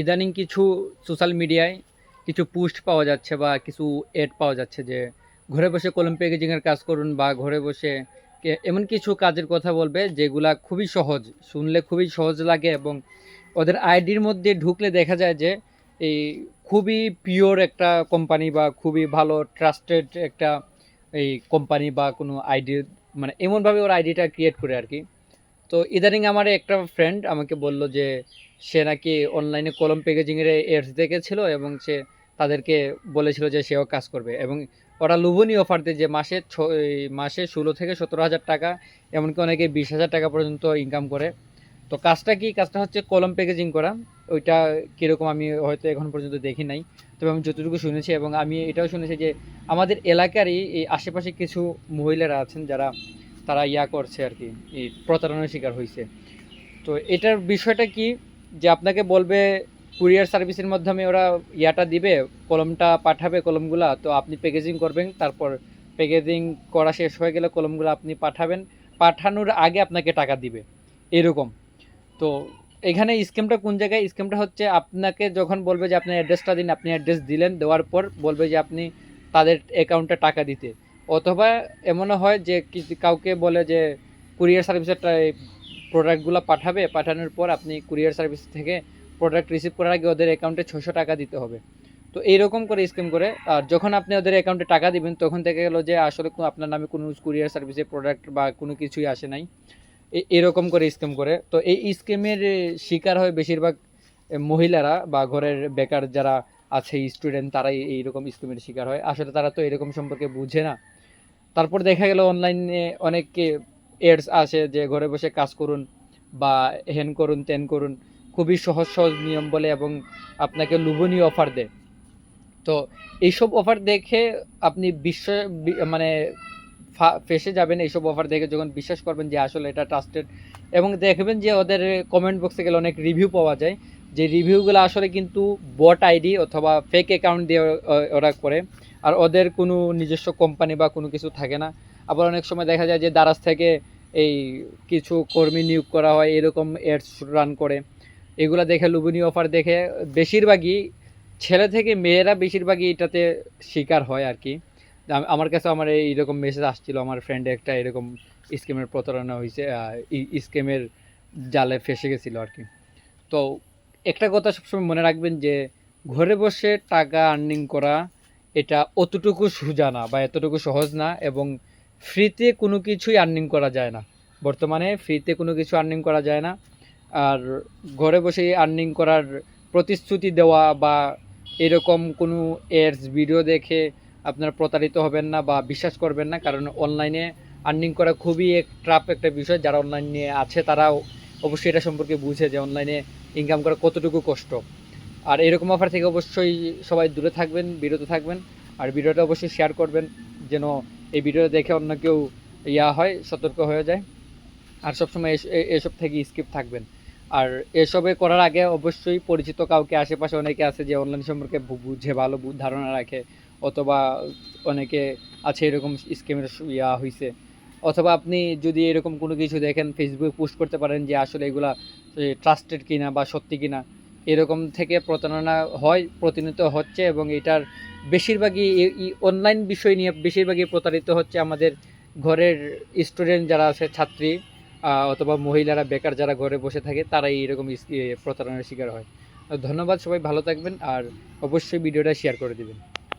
ইদানিং কিছু সোশ্যাল মিডিয়ায় কিছু পোস্ট পাওয়া যাচ্ছে বা কিছু এড পাওয়া যাচ্ছে যে ঘরে বসে কলম প্যাকেজিংয়ের কাজ করুন বা ঘরে বসে এমন কিছু কাজের কথা বলবে যেগুলা খুবই সহজ, শুনলে খুবই সহজ লাগে এবং ওদের আইডির মধ্যে ঢুকলে দেখা যায় যে এই খুবই পিওর একটা কোম্পানি বা খুবই ভালো ট্রাস্টেড একটা এই কোম্পানি বা কোনো আইডি, মানে এমনভাবে ওর আইডিটা ক্রিয়েট করে আর কি। তো ইদানিং আমার একটা ফ্রেন্ড আমাকে বলল যে সে নাকি অনলাইনে কলম প্যাকেজিংয়ের এডস দেখেছিল এবং সে তাদেরকে বলেছিল যে সেও কাজ করবে এবং ওরা লোভনীয় অফার দেয় যে মাসে 16 থেকে 17 হাজার টাকা, এমনকি অনেকে 20 হাজার টাকা পর্যন্ত ইনকাম করে। তো কাজটা কি, কাজটা হচ্ছে কলম প্যাকেজিং করা। ওইটা কীরকম আমি হয়তো এখন পর্যন্ত দেখি নাই, তবে আমি যতটুকু শুনেছি এবং আমি এটাও শুনেছি যে আমাদের এলাকারই এই আশেপাশে কিছু মহিলারা আছেন যারা তারা করছে আর কি, এই প্রতারণার শিকার হয়েছে। তো এটার বিষয়টা কি, যে আপনাকে বলবে কুরিয়ার সার্ভিসের মাধ্যমে ওরা দিবে, কলমটা পাঠাবে, কলমগুলা তো আপনি প্যাকেজিং করবেন, তারপর প্যাকেজিং করা শেষ হয়ে গেলে কলমগুলো আপনি পাঠাবেন, পাঠানোর আগে আপনাকে টাকা দিবে এরকম। তো এখানে স্ক্যামটা কোন জায়গায়, স্ক্যামটা হচ্ছে আপনাকে যখন বলবে যে আপনার অ্যাড্রেসটা দিন, আপনি অ্যাড্রেস দিলেন, দেওয়ার পর বলবে যে আপনি তাদের অ্যাকাউন্টে টাকা দিতে। অথবা এমনও হয় যে কাউকে বলে যে কুরিয়ার সার্ভিসের প্রোডাক্টগুলো পাঠাবে, পাঠানোর পর আপনি কুরিয়ার সার্ভিস থেকে প্রোডাক্ট রিসিভ করার আগে ওদের অ্যাকাউন্টে 600 টাকা দিতে হবে। তো এইরকম করে স্ক্যাম করে। আর যখন আপনি ওদের অ্যাকাউন্টে টাকা দিবেন তখন থেকে গেলো যে আসলে আপনার নামে কোনো কুরিয়ার সার্ভিসের প্রোডাক্ট বা কোনো কিছুই আসে নাই, এরকম করে স্ক্যাম করে। তো এই স্ক্যামের শিকার হয় বেশিরভাগ মহিলারা বা ঘরের বেকার যারা আছে, স্টুডেন্ট, তারাই এইরকম স্ক্যামের শিকার হয়। আসলে তারা তো এরকম সম্পর্কে বুঝে না। তারপর দেখা গেল অনলাইনে অনেকে এডস আসে যে ঘরে বসে কাজ করুন বা হেন করুন তেন করুন, খুবই সহজ সহজ নিয়ম বলে এবং আপনাকে লোভনীয় অফার দেয়। তো এইসব অফার দেখে আপনি মানে ফেসে যাবেন। এইসব অফার দেখে যখন বিশ্বাস করবেন যে আসলে এটা ট্রাস্টেড, এবং দেখবেন যে ওদের কমেন্ট বক্সে গেলে অনেক রিভিউ পাওয়া যায়, যে রিভিউগুলো আসলে কিন্তু বট আইডি অথবা ফেক অ্যাকাউন্ট দিয়ে ওরা করে, আর ওদের কোনো নিজস্ব কোম্পানি বা কোনো কিছু থাকে না। আবার অনেক সময় দেখা যায় যে দারাজ থেকে এই কিছু কর্মী নিয়োগ করা হয়, এরকম এডস রান করে। এগুলো দেখে লোভনীয় অফার দেখে বেশিরভাগই ছেলে থেকে মেয়েরা বেশিরভাগই এটাতে শিকার হয় আর কি। আমার কাছে আমার এইরকম মেসেজ আসছিল, আমার ফ্রেন্ডে একটা এরকম স্কিমের প্রতারণা হয়েছে, স্কিমের জালে ফেসে গেছিলো আর কি। তো একটা কথা সবসময় মনে রাখবেন যে ঘরে বসে টাকা আর্নিং করা এটা অতটুকু সোজা না বা এতটুকু সহজ না, এবং ফ্রিতে কোনো কিছুই আর্নিং করা যায় না। বর্তমানে ফ্রিতে কোনো কিছু আর্নিং করা যায় না। আর ঘরে বসেই আর্নিং করার প্রতিশ্রুতি দেওয়া বা এরকম কোনো এডস ভিডিও দেখে আপনারা প্রতারিত হবেন না বা বিশ্বাস করবেন না, কারণ অনলাইনে আর্নিং করা খুবই ট্রাফ একটা বিষয়। যারা অনলাইনে আছে তারা অবশ্যই এটা সম্পর্কে বুঝে যে অনলাইনে ইনকাম করা কতটুকু কষ্ট। আর এরকম অফার থেকে অবশ্যই সবাই দূরে থাকবেন, বিরত থাকবেন। আর ভিডিওটা অবশ্যই শেয়ার করবেন যেন এই ভিডিও দেখে অন্য কেউ হয়, সতর্ক হয়ে যায়। আর সবসময় এসব থেকে স্কিপ থাকবেন। আর এসবে করার আগে অবশ্যই পরিচিত কাউকে, আশেপাশে অনেকে আছে যে অনলাইন সম্পর্কে বুঝে, ভালো ধারণা রাখে, অথবা অনেকে আছে এরকম স্কিমের হয়েছে, অথবা আপনি যদি এরকম কোনো কিছু দেখেন ফেসবুকে পোস্ট করতে পারেন যে আসলে এগুলা ট্রাস্টেড কিনা বা সত্যি কিনা। এরকম থেকে প্রতারণা হয়, প্রতিনিয়ত হচ্ছে, এবং এটার বেশিরভাগই অনলাইন বিষয় নিয়ে বেশিরভাগই প্রতারিত হচ্ছে আমাদের ঘরের স্টুডেন্ট যারা আছে, ছাত্রী, অথবা মহিলারা বেকার যারা ঘরে বসে থাকে, তারাই এরকম প্রতারণার শিকার হয়। ধন্যবাদ, সবাই ভালো থাকবেন আর অবশ্যই ভিডিওটা শেয়ার করে দিবেন।